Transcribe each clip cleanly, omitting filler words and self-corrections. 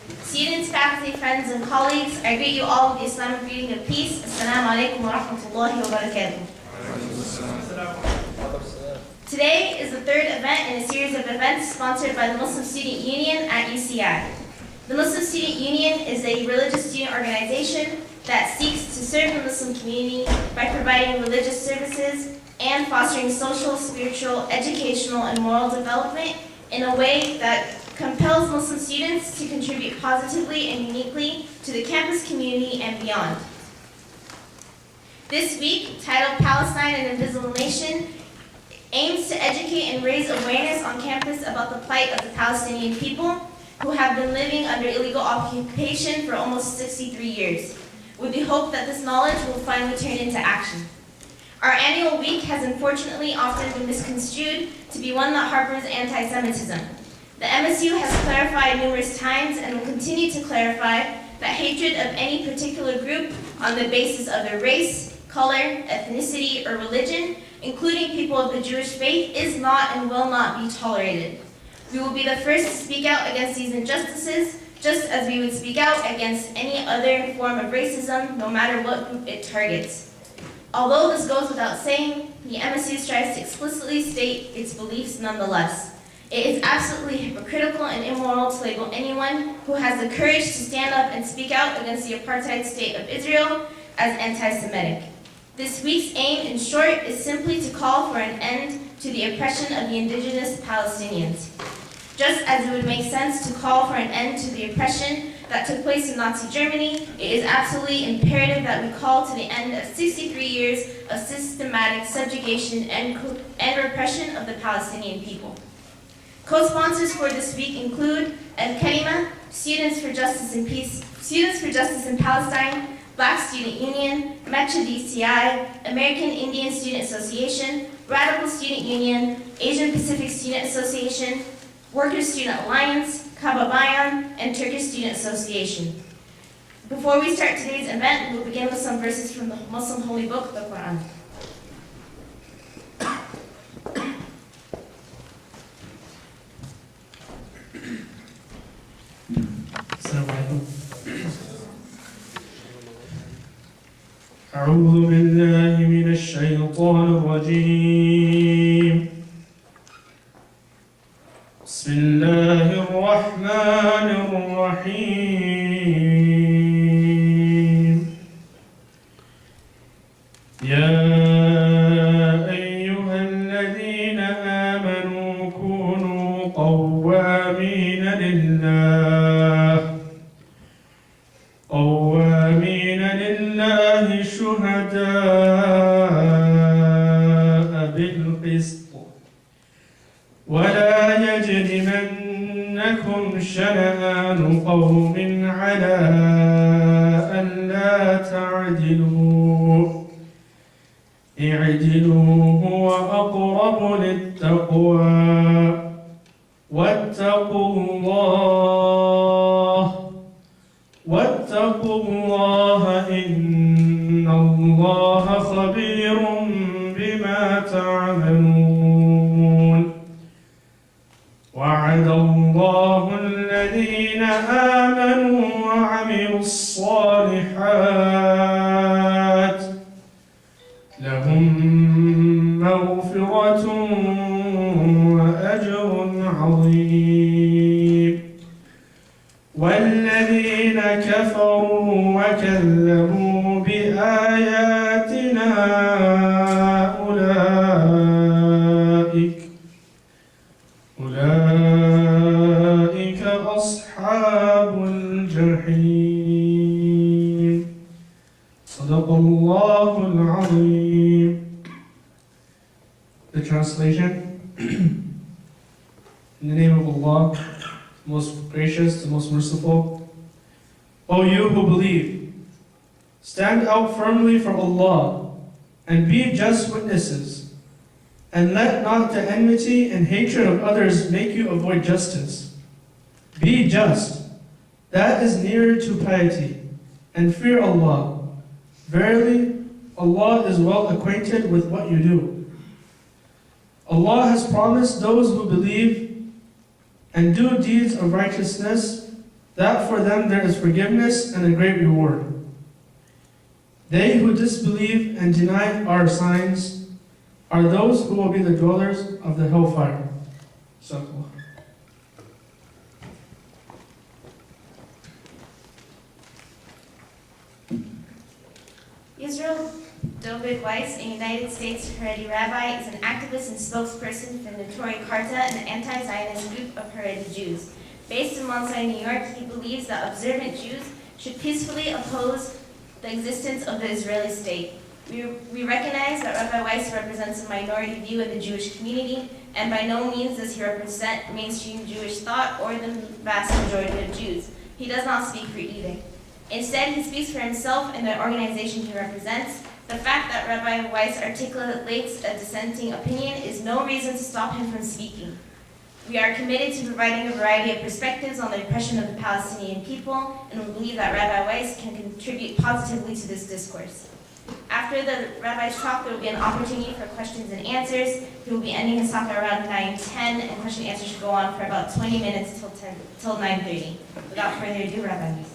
Students, faculty, friends, and colleagues, I greet you all with the Islamic greeting of peace. Assalamu alaikum wa rahmatullahi wa barakatuh. Today is the third event in a series of events sponsored by the Muslim Student Union at UCI. The Muslim Student Union is a religious student organization that seeks to serve the Muslim community by providing religious services and fostering social, spiritual, educational, and moral development in a way that compels Muslim students to contribute positively and uniquely to the campus community and beyond. This week, titled Palestine an Invisible Nation, aims to educate and raise awareness on campus about the plight of the Palestinian people who have been living under illegal occupation for almost 63 years, with the hope that this knowledge will finally turn into action. Our annual week has unfortunately often been misconstrued to be one that harbors anti-Semitism. The MSU has clarified numerous times and will continue to clarify that hatred of any particular group on the basis of their race, color, ethnicity, or religion, including people of the Jewish faith, is not and will not be tolerated. We will be the first to speak out against these injustices, just as we would speak out against any other form of racism, no matter what group it targets. Although this goes without saying, the MSU strives to explicitly state its beliefs nonetheless. It is absolutely hypocritical and immoral to label anyone who has the courage to stand up and speak out against the apartheid state of Israel as anti-Semitic. This week's aim, in short, is simply to call for an end to the oppression of the indigenous Palestinians. Just as it would make sense to call for an end to the oppression that took place in Nazi Germany, it is absolutely imperative that we call to the end of 63 years of systematic subjugation and repression of the Palestinian people. Co-sponsors for this week include Al-Kalima, Students for Justice and Peace, Students for Justice in Palestine, Black Student Union, Metro DCI, American Indian Student Association, Radical Student Union, Asian Pacific Student Association, Workers Student Alliance, Kababayan, and Turkish Student Association. Before we start today's event, we'll begin with some verses from the Muslim holy book, the Quran. أعوذ بالله من الشيطان الرجيم بسم الله الرحمن الرحيم يا أيها الذين آمنوا كونوا قوامين لله شهداء بالقسط ولا يجرمنكم شنآن قوم على ألا تعدلوا اعدلوا هو أقرب للتقوى واتقوا الله إن الله خبير بما تعملون وعد الله الذين آمنوا وعملوا الصالحات لهم مغفرة وأجر عظيم والذين كفروا وكذبوا بآياتنا أولئك أصحاب الجحيم صدق الله العظيم. The translation. In the name of Allah, most gracious, the most merciful. O you who believe, stand out firmly for Allah and be just witnesses, and let not the enmity and hatred of others make you avoid justice. Be just, that is nearer to piety, and fear Allah. Verily, Allah is well acquainted with what you do. Allah has promised those who believe and do deeds of righteousness that for them there is forgiveness and a great reward. They who disbelieve and deny our signs are those who will be the dwellers of the hellfire. Sadaqallah. Israel David Weis, a United States Haredi rabbi, is an activist and spokesperson for the Notori Karta, an anti-Zionist group of Haredi Jews. Based in Mount Sinai, New York, he believes that observant Jews should peacefully oppose the existence of the Israeli state. We recognize that Rabbi Weis represents a minority view in the Jewish community, and by no means does he represent mainstream Jewish thought or the vast majority of Jews. He does not speak for either. Instead, he speaks for himself and the organization he represents. The fact that Rabbi Weis articulates a dissenting opinion is no reason to stop him from speaking. We are committed to providing a variety of perspectives on the oppression of the Palestinian people, and we believe that Rabbi Weis can contribute positively to this discourse. After the rabbi's talk, there will be an opportunity for questions and answers. He will be ending his talk around 9:10, and question and answer should go on for about 20 minutes till 9:30. Without further ado, Rabbi Weis.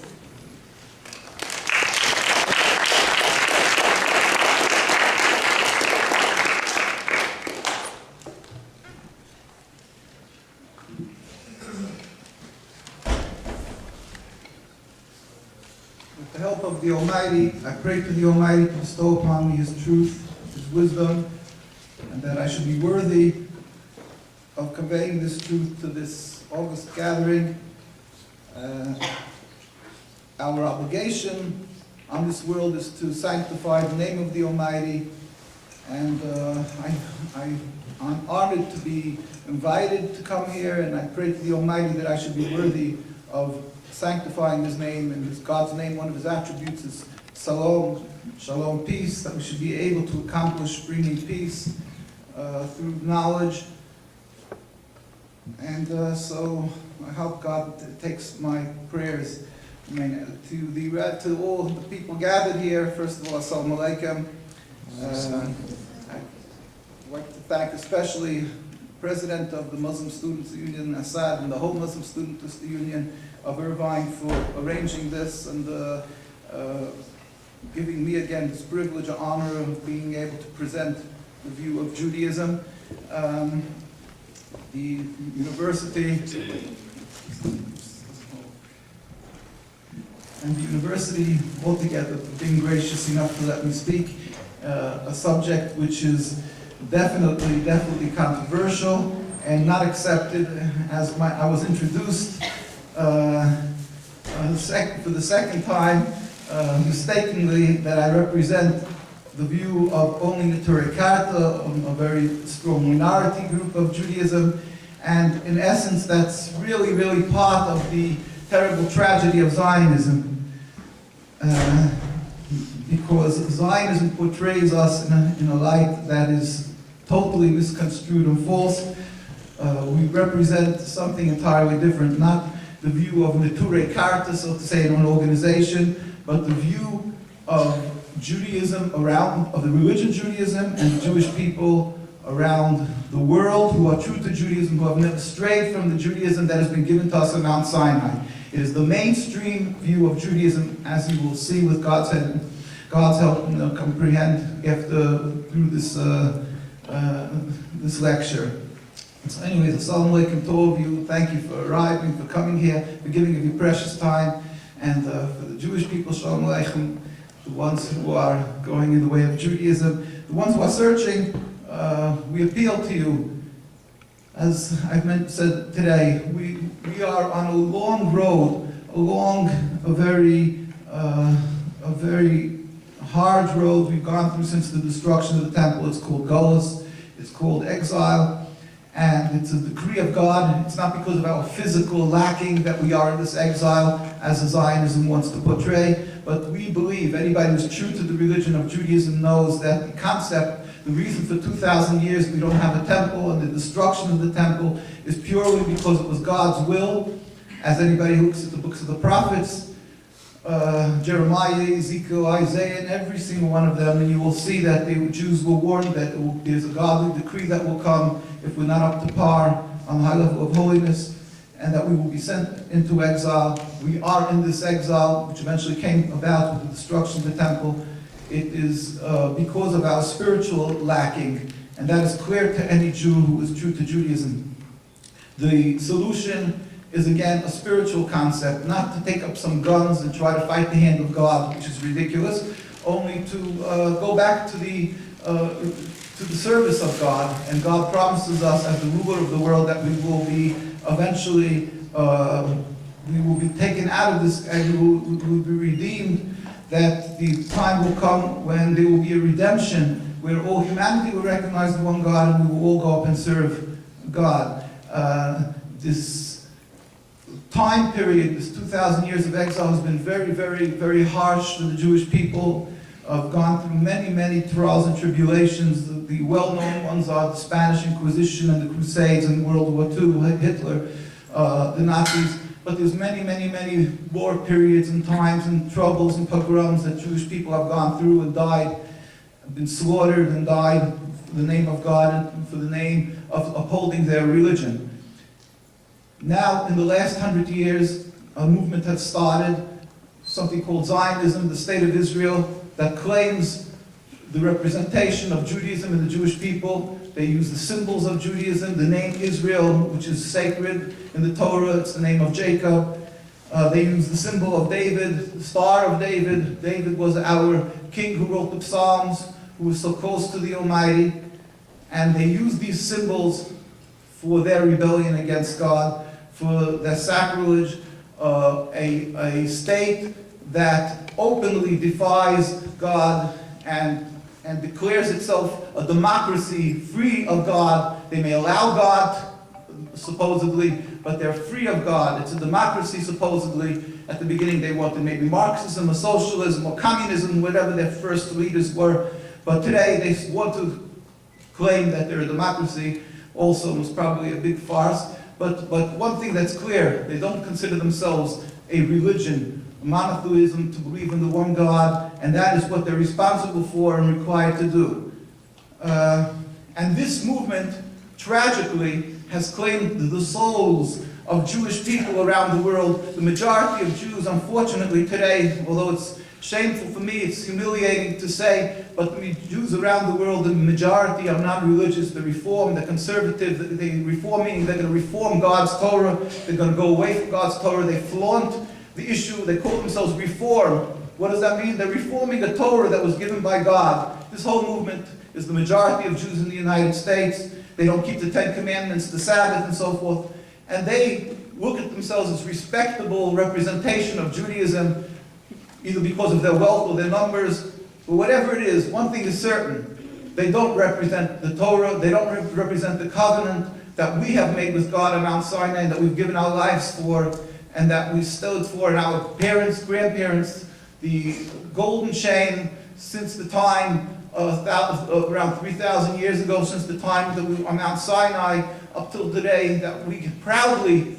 With the help of the Almighty, I pray to the Almighty to bestow upon me His truth, His wisdom, and that I should be worthy of conveying this truth to this august gathering. Our obligation on this world is to sanctify the name of the Almighty, and I'm honored to be invited to come here, and I pray to the Almighty that I should be worthy of sanctifying His name, and God's name, one of His attributes is Shalom, Shalom, peace, that we should be able to accomplish bringing peace through knowledge. And so I hope God takes my prayers. I mean, to all the people gathered here, first of all, Assalamu alaikum. I'd like to thank especially the President of the Muslim Students Union, Facade, and the whole Muslim Students Union of Irvine for arranging this and giving me again this privilege and honor of being able to present the view of Judaism. The university altogether for being gracious enough to let me speak a subject which is definitely controversial and not accepted, as I was introduced for the second time mistakenly, that I represent the view of only Notori Karta, a very strong minority group of Judaism, and in essence that's really part of the terrible tragedy of Zionism. Because Zionism portrays us in a light that is totally misconstrued and false. We represent something entirely different, not the view of Notori Karta, so to say, in an organization, but the view of Judaism of the religion Judaism and the Jewish people around the world who are true to Judaism, who have never strayed from the Judaism that has been given to us on Mount Sinai. It is the mainstream view of Judaism, as you will see with God's help, comprehend through this this lecture. So anyways, assalamu alaikum to all of you. Thank you for arriving, for coming here, for giving of your precious time, and for the Jewish people, shalom aleichem, the ones who are going in the way of Judaism, the ones who are searching, we appeal to you. As I've said today, we are on a long road, along a very hard road we've gone through since the destruction of the temple. It's called Gullus, it's called exile, and it's a decree of God. It's not because of our physical lacking that we are in this exile, as Zionism wants to portray, but we believe, anybody who's true to the religion of Judaism knows that the concept, the reason for 2,000 years we don't have a temple and the destruction of the temple is purely because it was God's will. As anybody who looks at the books of the prophets, Jeremiah, Ezekiel, Isaiah, and every single one of them, and you will see that the Jews were warned that there's a godly decree that will come if we're not up to par on the high level of holiness. and that we will be sent into exile. We are in this exile, which eventually came about with the destruction of the temple. It is because of our spiritual lacking, and that is clear to any Jew who is true to Judaism. The solution is again a spiritual concept, not to take up some guns and try to fight the hand of God, which is ridiculous, only to go back to the service of God. And God promises us as the ruler of the world that we will be eventually, we will be taken out of this, and we will be redeemed, that the time will come when there will be a redemption, where all humanity will recognize the one God, and we will all go up and serve God. This time period, this 2,000 years of exile, has been very, very, very harsh for the Jewish people. I've gone through many, many trials and tribulations. The well-known ones are the Spanish Inquisition and the Crusades and World War II, Hitler, the Nazis. But there's many, many, many war periods and times and troubles and pogroms that Jewish people have gone through and died, been slaughtered and died for the name of God and for the name of upholding their religion. Now, in the last 100 years, a movement has started, something called Zionism, the State of Israel, that claims the representation of Judaism and the Jewish people. They use the symbols of Judaism, the name Israel, which is sacred in the Torah, it's the name of Jacob. They use the symbol of David, the Star of David. David was our king who wrote the Psalms, who was so close to the Almighty. And they use these symbols for their rebellion against God, for their sacrilege, a state that openly defies God and declares itself a democracy free of God. They may allow God, supposedly, but they're free of God. It's a democracy, supposedly. At the beginning they wanted maybe Marxism or socialism or communism, whatever their first leaders were. But today they want to claim that they're a democracy. Also was probably a big farce. But one thing that's clear, they don't consider themselves a religion, a monotheism, to believe in the one God, and that is what they're responsible for and required to do. And this movement, tragically, has claimed the souls of Jewish people around the world. The majority of Jews, unfortunately, today, although it's shameful for me, it's humiliating to say, but the Jews around the world, the majority are not religious. They're reformed, they're conservative. They reform, meaning they're going to reform God's Torah. They're going to go away from God's Torah. They flaunt the issue. They call themselves Reform. What does that mean? They're reforming a Torah that was given by God. This whole movement is the majority of Jews in the United States. They don't keep the Ten Commandments, the Sabbath, and so forth. And they look at themselves as respectable representation of Judaism, either because of their wealth or their numbers, but whatever it is, one thing is certain. They don't represent the Torah, they don't represent the covenant that we have made with God on Mount Sinai, that we've given our lives for, and that we stood for, and our parents, grandparents, the golden chain since the time around 3,000 years ago, since the time that we were on Mount Sinai up till today, that we proudly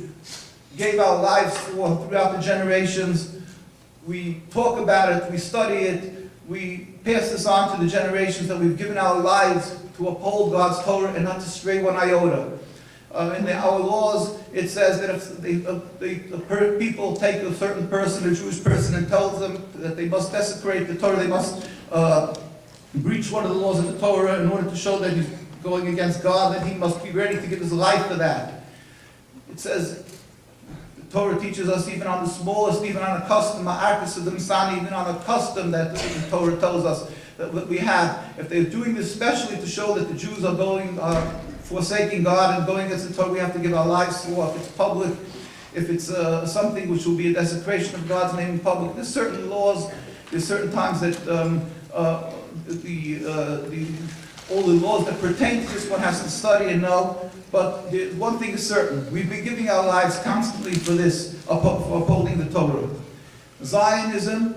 gave our lives for throughout the generations. We talk about it, we study it, we pass this on to the generations that we've given our lives to uphold God's Torah and not to stray one iota. In our laws, it says that if people take a certain person, a Jewish person, and tells them that they must desecrate the Torah, they must breach one of the laws of the Torah in order to show that he's going against God, that he must be ready to give his life for that. It says, the Torah teaches us even on the smallest, even on a custom, even on a custom that the Torah tells us that we have. If they're doing this especially to show that the Jews are going, forsaking God and going against the Torah, we have to give our lives for. If it's public, if it's something which will be a desecration of God's name in public, there's certain laws, there's certain times that all the laws that pertain to this one has to study and know. But one thing is certain, we've been giving our lives constantly for this, for upholding the Torah. Zionism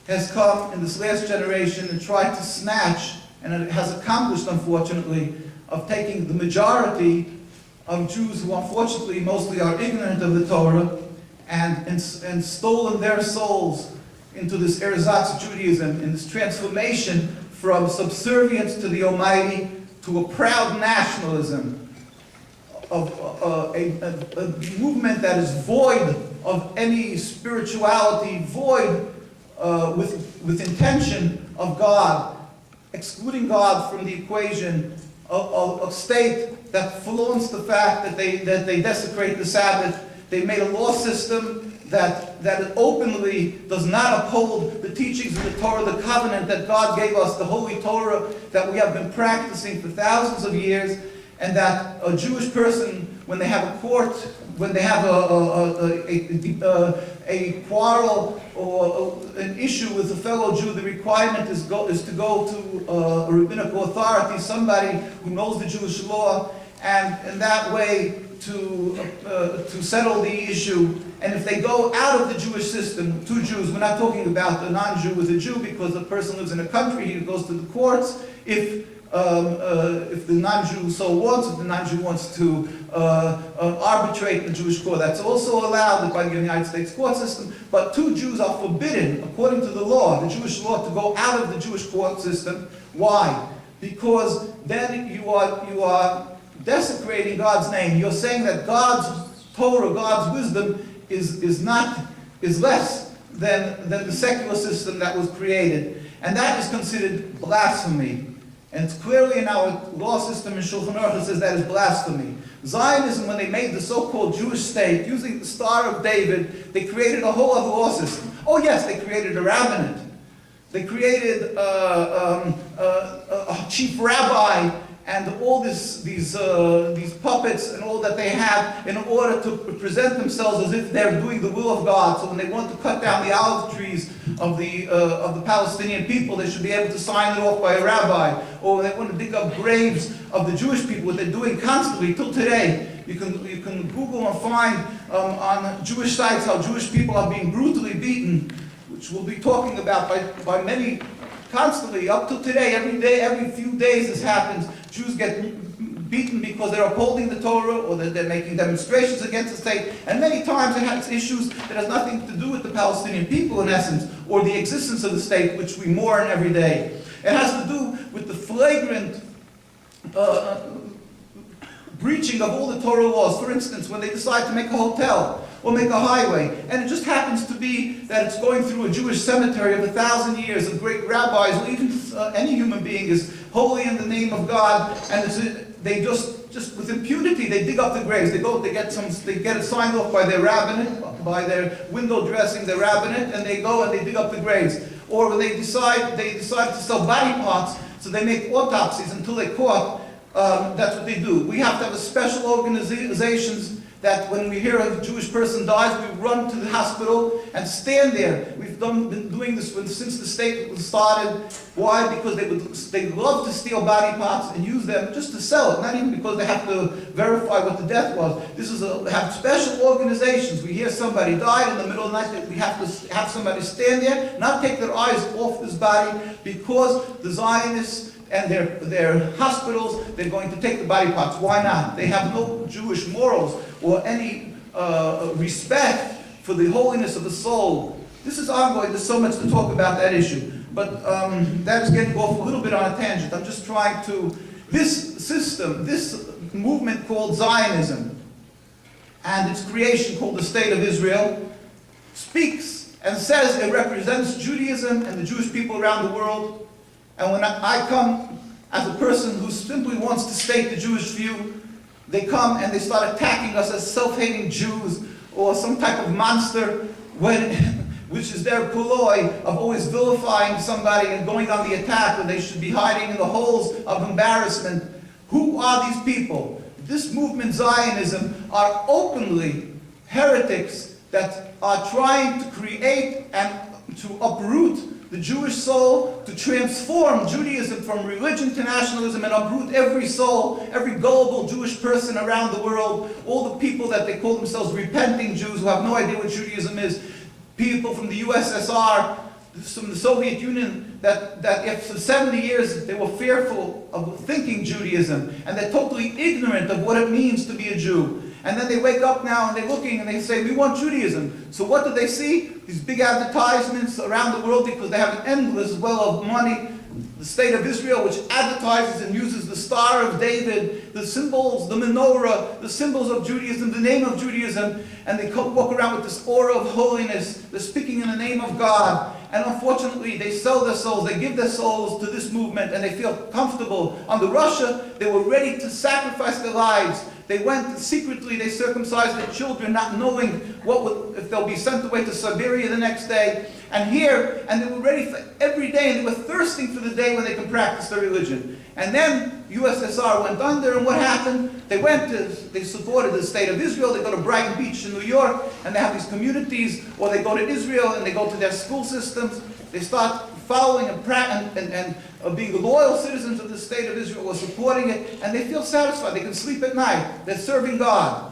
has come in this last generation and tried to snatch, and it has accomplished, unfortunately, of taking the majority of Jews who unfortunately mostly are ignorant of the Torah and stolen their souls into this ersatz Judaism, in this transformation from subservience to the Almighty to a proud nationalism. a movement that is void of any spirituality, void with intention of God, excluding God from the equation, a state that flaunts the fact that they desecrate the Sabbath. They made a law system that openly does not uphold the teachings of the Torah, the covenant that God gave us, the Holy Torah that we have been practicing for thousands of years, and that a Jewish person, when they have a court, when they have a quarrel or an issue with a fellow Jew, the requirement is to go to a rabbinical authority, somebody who knows the Jewish law, and in that way to settle the issue. And if they go out of the Jewish system, two Jews, we're not talking about the non-Jew with a Jew, because the person lives in a country, he goes to the courts. If the non-Jew so wants, if the non-Jew wants to arbitrate in the Jewish court, that's also allowed by the United States court system. But two Jews are forbidden, according to the law, the Jewish law, to go out of the Jewish court system. Why? Because then you are desecrating God's name. You're saying that God's Torah, God's wisdom, is less than the secular system that was created, and that is considered blasphemy. And it's clearly in our law system in Shulchan Aruch, it says that is blasphemy. Zionism, when they made the so-called Jewish state, using the Star of David, they created a whole other law system. Oh yes, they created a rabbinate. They created a chief rabbi, and all these puppets and all that they have in order to present themselves as if they're doing the will of God. So when they want to cut down the olive trees of the Palestinian people, they should be able to sign it off by a rabbi. Or when they want to dig up graves of the Jewish people, what they're doing constantly till today. You can Google and find on Jewish sites how Jewish people are being brutally beaten, which we'll be talking about by many constantly, up to today, every day, every few days this happens. Jews get beaten because they're upholding the Torah, or that they're making demonstrations against the state. And many times it has issues that has nothing to do with the Palestinian people in essence, or the existence of the state, which we mourn every day. It has to do with the flagrant breaching of all the Torah laws. For instance, when they decide to make a hotel or make a highway, and it just happens to be that it's going through a Jewish cemetery of 1,000 years of great rabbis, or even any human being is holy in the name of God, and they just with impunity they dig up the graves. They get it signed off by their rabbinate, by their window dressing, their rabbinate, and they go and they dig up the graves. Or when they decide to sell body parts, so they make autopsies until they're caught. That's what they do. We have to have a special organizations that when we hear a Jewish person dies, we run to the hospital and stand there. We've been doing this since the state was started. Why? Because they love to steal body parts and use them just to sell it, not even because they have to verify what the death was. Have special organizations. We hear somebody died in the middle of the night, we have to have somebody stand there, not take their eyes off this body, because the Zionists and their hospitals, they're going to take the body parts. Why not? They have no Jewish morals or any respect for the holiness of the soul. This is ongoing. There's so much to talk about that issue. But that is getting off a little bit on a tangent. I'm just trying to... This system, this movement called Zionism, and its creation called the State of Israel, speaks and says it represents Judaism and the Jewish people around the world. And when I come as a person who simply wants to state the Jewish view, they come and they start attacking us as self-hating Jews or some type of monster, which is their ploy of always vilifying somebody and going on the attack when they should be hiding in the holes of embarrassment. Who are these people? This movement, Zionism, are openly heretics that are trying to create and to uproot the Jewish soul, to transform Judaism from religion to nationalism and uproot every soul, every gullible Jewish person around the world, all the people that they call themselves repenting Jews who have no idea what Judaism is, people from the USSR, from the Soviet Union, that after 70 years they were fearful of thinking Judaism, and they're totally ignorant of what it means to be a Jew. And then they wake up now and they're looking and they say, we want Judaism. So what do they see? These big advertisements around the world, because they have an endless well of money. The state of Israel, which advertises and uses the Star of David, the symbols, the menorah, the symbols of Judaism, the name of Judaism, and they walk around with this aura of holiness. They're speaking in the name of God. And unfortunately, they sell their souls, they give their souls to this movement, and they feel comfortable. Under Russia, they were ready to sacrifice their lives. They went secretly, they circumcised their children, not knowing if they'll be sent away to Siberia the next day. And they were ready for every day, and they were thirsting for the day when they can practice their religion. And then USSR went under, and what happened? They supported the state of Israel. They go to Brighton Beach in New York, and they have these communities, or they go to Israel and they go to their school systems. They start following and being loyal citizens of the state of Israel, or supporting it, and they feel satisfied. They can sleep at night. They're serving God.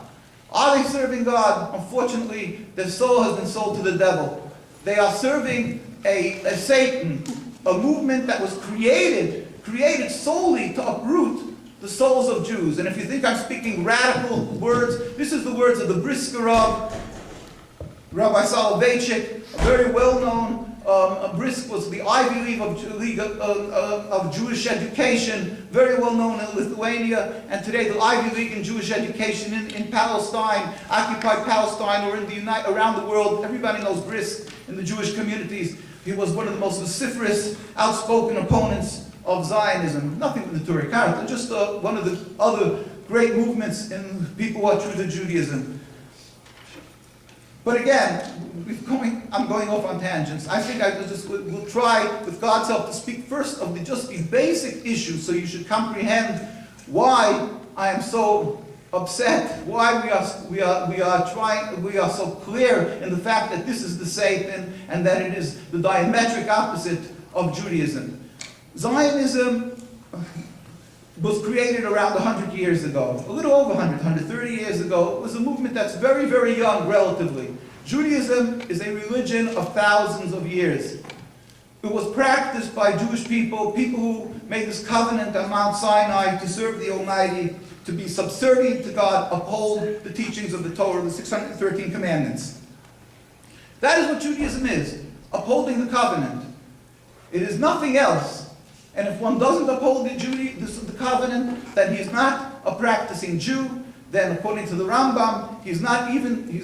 Are they serving God? Unfortunately, their soul has been sold to the devil. They are serving a Satan, a movement that was created solely to uproot the souls of Jews. And if you think I'm speaking radical words, this is the words of the Brisker of Rabbi Soloveitchik, a very well-known. Brisk was the Ivy League of Jewish education, very well known in Lithuania, and today the Ivy League in Jewish education in Palestine, occupied Palestine, or around the world. Everybody knows Brisk in the Jewish communities. He was one of the most vociferous, outspoken opponents of Zionism. Nothing with the Torah character, just one of the other great movements in people who are true to Judaism. But again, I'm going off on tangents. I think we'll try, with God's help, to speak first of just these basic issues, so you should comprehend why I am so upset, why we are so clear in the fact that this is the Satan and that it is the diametric opposite of Judaism. Zionism was created around 100 years ago, a little over 130 years ago. It was a movement that's very, very young, relatively. Judaism is a religion of thousands of years. It was practiced by Jewish people who made this covenant on Mount Sinai to serve the Almighty, to be subservient to God, uphold the teachings of the Torah, the 613 commandments. That is what Judaism is, upholding the covenant. It is nothing else. And if one doesn't uphold the covenant, then he is not a practicing Jew. Then, according to the Rambam, he's not